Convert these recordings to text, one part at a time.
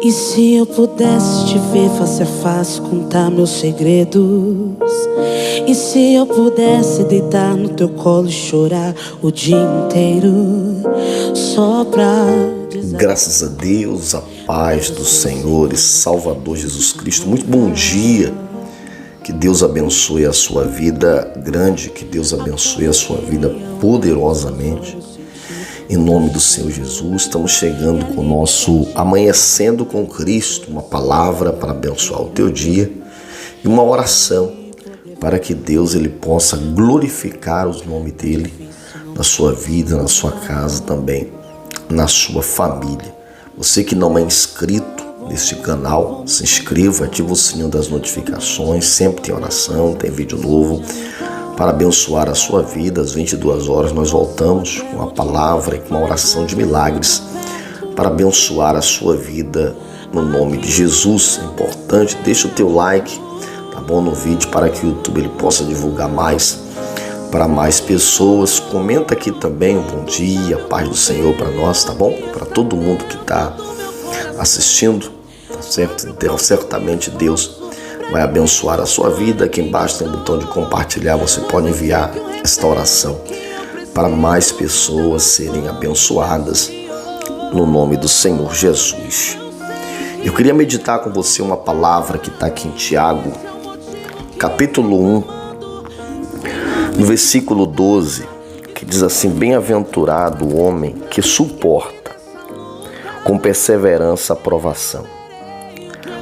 E se eu pudesse te ver face a face, contar meus segredos? E se eu pudesse deitar no teu colo e chorar o dia inteiro, só pra dizer... Graças a Deus, a paz do Senhor e Salvador Jesus Cristo. Muito bom dia. Que Deus abençoe a sua vida grande, que Deus abençoe a sua vida poderosamente. Em nome do Senhor Jesus, estamos chegando com o nosso Amanhecendo com Cristo, uma palavra para abençoar o teu dia e uma oração para que Deus ele possa glorificar o nome dele na sua vida, na sua casa também, na sua família. Você que não é inscrito neste canal, se inscreva, ativa o sininho das notificações, sempre tem oração, tem vídeo novo para abençoar a sua vida. Às 22 horas nós voltamos com uma palavra e com uma oração de milagres para abençoar a sua vida no nome de Jesus. É importante, deixa o teu like, tá bom, no vídeo, para que o YouTube ele possa divulgar mais para mais pessoas. Comenta aqui também um bom dia, paz do Senhor para nós, tá bom? Para todo mundo que está assistindo, tá certo? Então, certamente Deus vai abençoar a sua vida. Aqui embaixo tem um botão de compartilhar, você pode enviar esta oração para mais pessoas serem abençoadas no nome do Senhor Jesus. Eu queria meditar com você uma palavra que está aqui em Tiago, capítulo 1, no versículo 12, que diz assim: bem-aventurado o homem que suporta com perseverança a provação,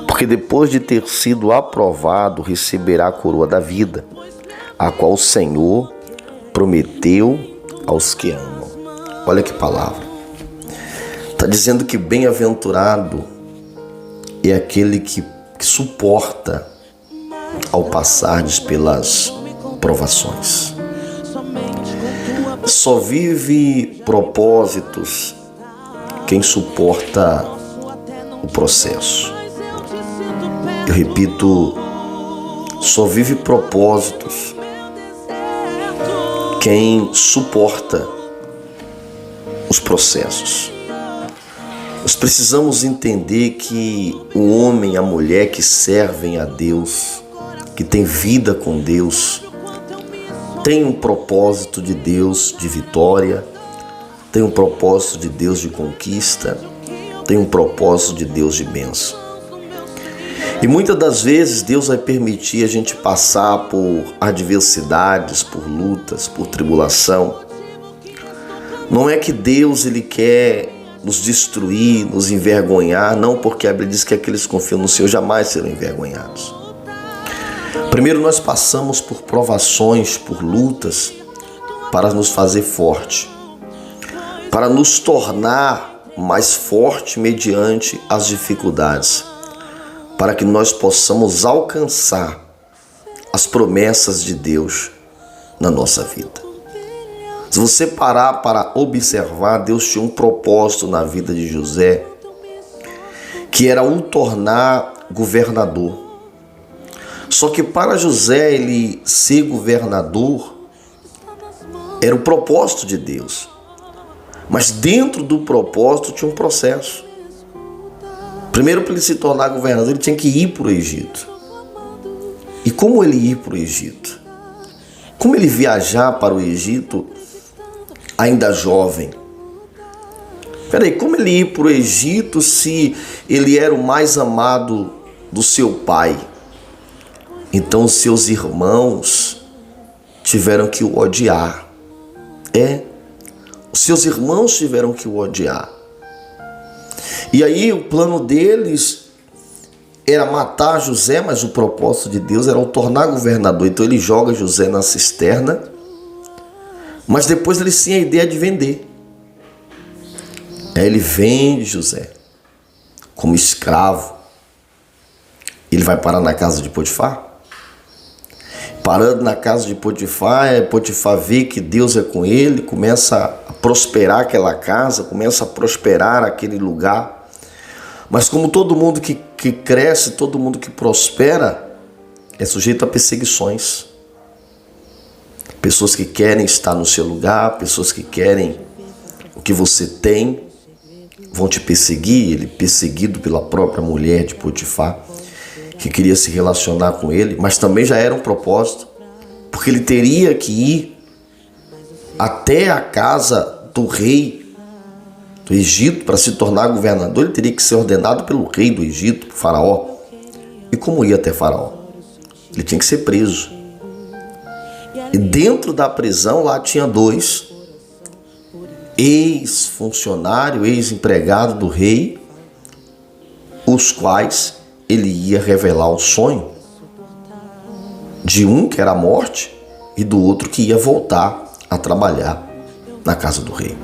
porque depois de ter sido aprovado, receberá a coroa da vida, a qual o Senhor prometeu aos que amam. Olha que palavra. Está dizendo que bem-aventurado é aquele que suporta ao passardes pelas provações. Só vive propósitos quem suporta o processo. Eu repito, só vive propósitos quem suporta os processos. Nós precisamos entender que o homem e a mulher que servem a Deus, que tem vida com Deus, tem um propósito de Deus de vitória, tem um propósito de Deus de conquista, tem um propósito de Deus de bênção. E muitas das vezes Deus vai permitir a gente passar por adversidades, por lutas, por tribulação. Não é que Deus ele quer nos destruir, nos envergonhar, não, porque a Bíblia diz que aqueles que confiam no Senhor jamais serão envergonhados. Primeiro nós passamos por provações, por lutas, para nos fazer forte, para nos tornar mais forte mediante as dificuldades, para que nós possamos alcançar as promessas de Deus na nossa vida. Se você parar para observar, Deus tinha um propósito na vida de José, que era o tornar governador. Só que para José ele ser governador era o propósito de Deus. Mas dentro do propósito tinha um processo. Primeiro, para ele se tornar governador, ele tinha que ir para o Egito. E como ele ir para o Egito? Como ele viajar para o Egito ainda jovem? Peraí, como ele ir para o Egito se ele era o mais amado do seu pai? Então os seus irmãos tiveram que o odiar. Os seus irmãos tiveram que o odiar. E aí o plano deles era matar José, mas o propósito de Deus era o tornar governador. Então ele joga José na cisterna, mas depois eles têm a ideia de vender. Aí ele vende José como escravo. Ele vai parar na casa de Potifar. Parando na casa de Potifar, Potifar vê que Deus é com ele, começa a prosperar aquela casa, começa a prosperar aquele lugar. Mas como todo mundo que cresce, todo mundo que prospera, é sujeito a perseguições. Pessoas que querem estar no seu lugar, pessoas que querem o que você tem. vão te perseguir. Ele perseguido pela própria mulher de Potifar, que queria se relacionar com ele, mas também já era um propósito, porque ele teria que ir até a casa do rei do Egito para se tornar governador. Ele teria que ser ordenado pelo rei do Egito, Faraó. E como ia até Faraó? Ele tinha que ser preso. E dentro da prisão lá tinha 2 ex-funcionário, ex-empregado do rei, os quais ele ia revelar o sonho de um que era a morte e do outro que ia voltar a trabalhar na casa do rei.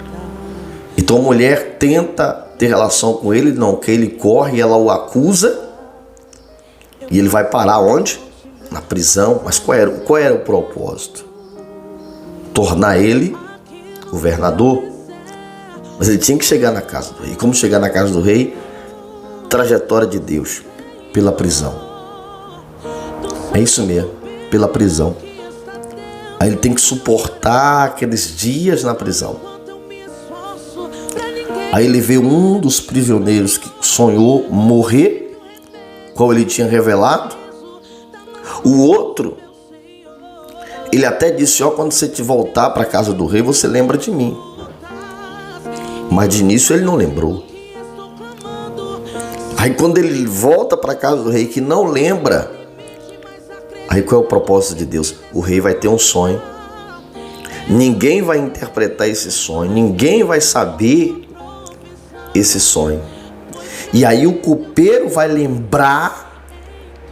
Então a mulher tenta ter relação com ele, não quer, ele corre, ela o acusa e ele vai parar onde? Na prisão. Mas qual era o propósito? Tornar ele governador. Mas ele tinha que chegar na casa do rei. Como chegar na casa do rei? Trajetória de Deus pela prisão. É isso mesmo, pela prisão. Aí ele tem que suportar aqueles dias na prisão. Aí ele vê um dos prisioneiros que sonhou morrer, qual ele tinha revelado. O outro, ele até disse: quando você te voltar para a casa do rei, você lembra de mim. Mas de início ele não lembrou. Aí quando ele volta para a casa do rei que não lembra, aí qual é o propósito de Deus? O rei vai ter um sonho. Ninguém vai interpretar esse sonho, ninguém vai saber esse sonho. E aí o copeiro vai lembrar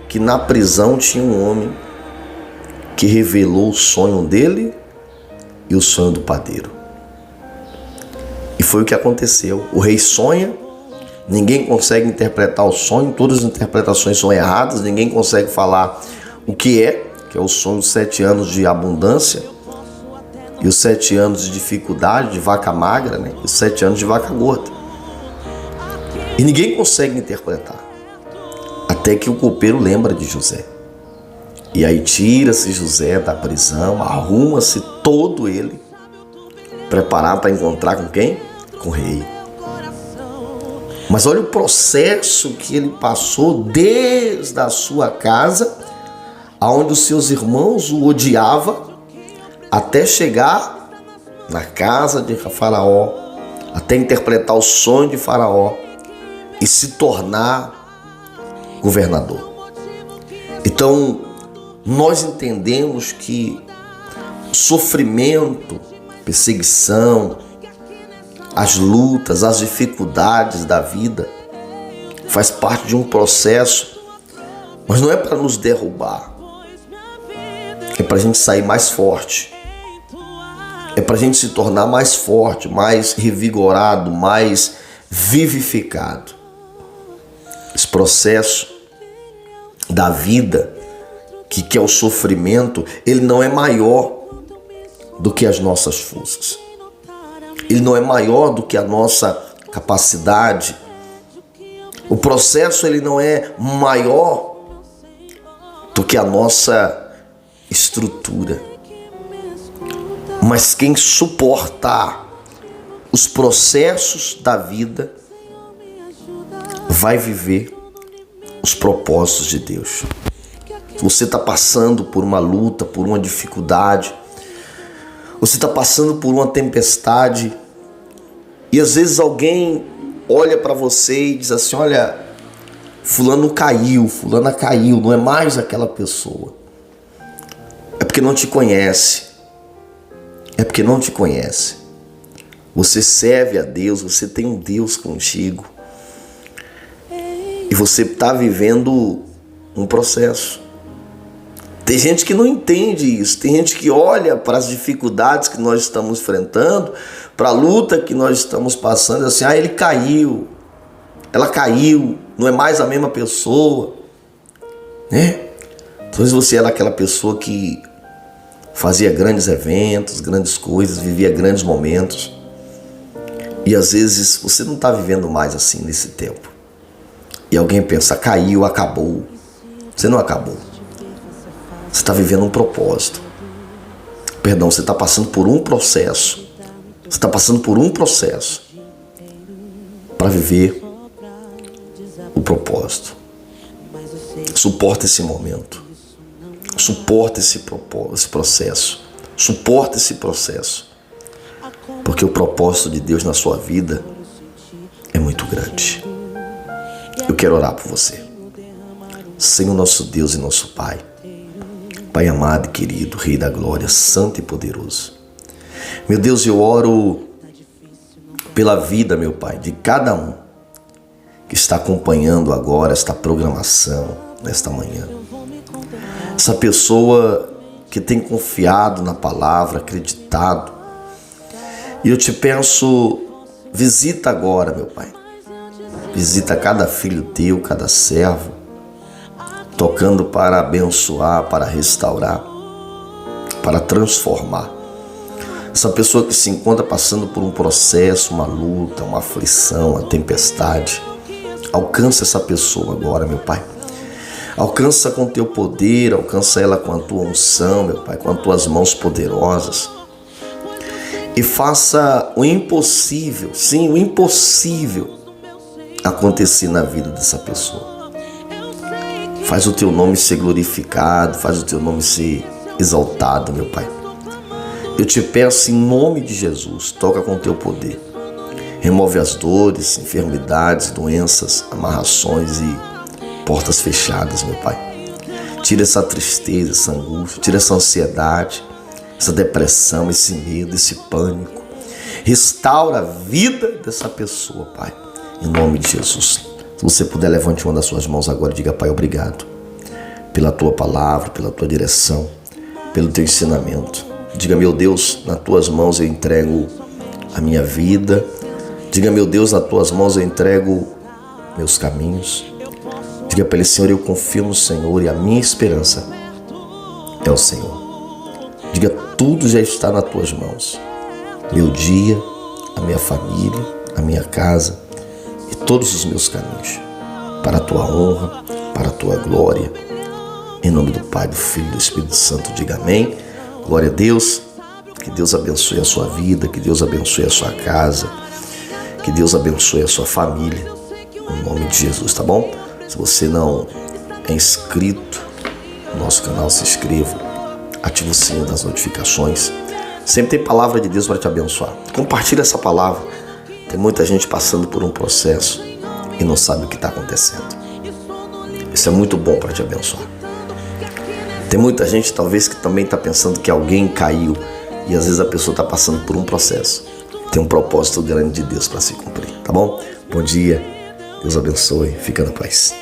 que na prisão tinha um homem que revelou o sonho dele e o sonho do padeiro. E foi o que aconteceu. O rei sonha, ninguém consegue interpretar o sonho, todas as interpretações são erradas, ninguém consegue falar o que é o sonho dos 7 anos de abundância e os 7 anos de dificuldade, de vaca magra, né? E os 7 anos de vaca gorda. E ninguém consegue interpretar. Até que o copeiro lembra de José. E aí tira-se José da prisão, arruma-se todo ele, preparado para encontrar com quem? Com o rei. Mas olha o processo que ele passou desde a sua casa, aonde os seus irmãos o odiavam, até chegar na casa de Faraó, até interpretar o sonho de Faraó e se tornar governador. Então, nós entendemos que sofrimento, perseguição, as lutas, as dificuldades da vida faz parte de um processo, mas não é para nos derrubar, é para a gente sair mais forte, é para a gente se tornar mais forte, mais revigorado, mais vivificado. Esse processo da vida, que é o sofrimento, ele não é maior do que as nossas forças. Ele não é maior do que a nossa capacidade. O processo ele não é maior do que a nossa estrutura. Mas quem suportar os processos da vida vai viver os propósitos de Deus. Se você está passando por uma luta, por uma dificuldade, você está passando por uma tempestade, e às vezes alguém olha para você e diz assim: olha, fulano caiu, fulana caiu, não é mais aquela pessoa. É porque não te conhece. É porque não te conhece. Você serve a Deus, você tem um Deus contigo. E você está vivendo um processo. Tem gente que não entende isso. Tem gente que olha para as dificuldades que nós estamos enfrentando, para a luta que nós estamos passando, e assim: ele caiu, ela caiu, não é mais a mesma pessoa, né? Talvez você era aquela pessoa que fazia grandes eventos, grandes coisas, vivia grandes momentos, e às vezes você não está vivendo mais assim nesse tempo. E alguém pensa: caiu, acabou. Você não acabou. Você está vivendo um propósito. Perdão, você está passando por um processo. Você está passando por um processo. para viver o propósito. Suporta esse momento. Suporta esse processo. Suporta esse processo. Porque o propósito de Deus na sua vida é muito grande. Eu quero orar por você. Senhor nosso Deus e nosso Pai. Pai amado e querido, Rei da Glória, Santo e Poderoso. Meu Deus, eu oro pela vida, meu Pai, de cada um que está acompanhando agora esta programação, nesta manhã. Essa pessoa que tem confiado na palavra, acreditado. E eu te peço, visita agora, meu Pai. Visita cada filho teu, cada servo, tocando para abençoar, para restaurar, para transformar. Essa pessoa que se encontra passando por um processo, uma luta, uma aflição, uma tempestade, alcança essa pessoa agora, meu Pai. Alcança com teu poder, alcança ela com a tua unção, meu Pai, com as tuas mãos poderosas. E faça o impossível, sim, o impossível acontecer na vida dessa pessoa. Faz o teu nome ser glorificado, faz o teu nome ser exaltado, meu Pai. Eu te peço em nome de Jesus, toca com teu poder. Remove as dores, enfermidades, doenças, amarrações e portas fechadas, meu Pai. Tira essa tristeza, essa angústia, tira essa ansiedade, essa depressão, esse medo, esse pânico. Restaura a vida dessa pessoa, Pai, em nome de Jesus. Se você puder, levante uma das suas mãos agora e diga: Pai, obrigado pela tua palavra, pela tua direção, pelo teu ensinamento. Diga: meu Deus, nas tuas mãos eu entrego a minha vida. Diga: meu Deus, nas tuas mãos eu entrego meus caminhos. Diga para ele: Senhor, eu confio no Senhor e a minha esperança é o Senhor. Diga: tudo já está nas tuas mãos. Meu dia, a minha família, a minha casa e todos os meus caminhos. Para a tua honra, para a tua glória. Em nome do Pai, do Filho e do Espírito Santo, diga amém. Glória a Deus. Que Deus abençoe a sua vida, que Deus abençoe a sua casa, que Deus abençoe a sua família. Em nome de Jesus, tá bom? Se você não é inscrito no nosso canal, se inscreva. Ative o sininho das notificações. Sempre tem palavra de Deus para te abençoar. Compartilha essa palavra. Tem muita gente passando por um processo e não sabe o que está acontecendo. Isso é muito bom para te abençoar. Tem muita gente talvez que também está pensando que alguém caiu e às vezes a pessoa está passando por um processo. Tem um propósito grande de Deus para se cumprir, tá bom? Bom dia, Deus abençoe, fica na paz.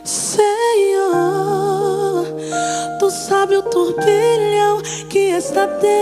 Senhor, tu sabe o turbilhão que está dentro.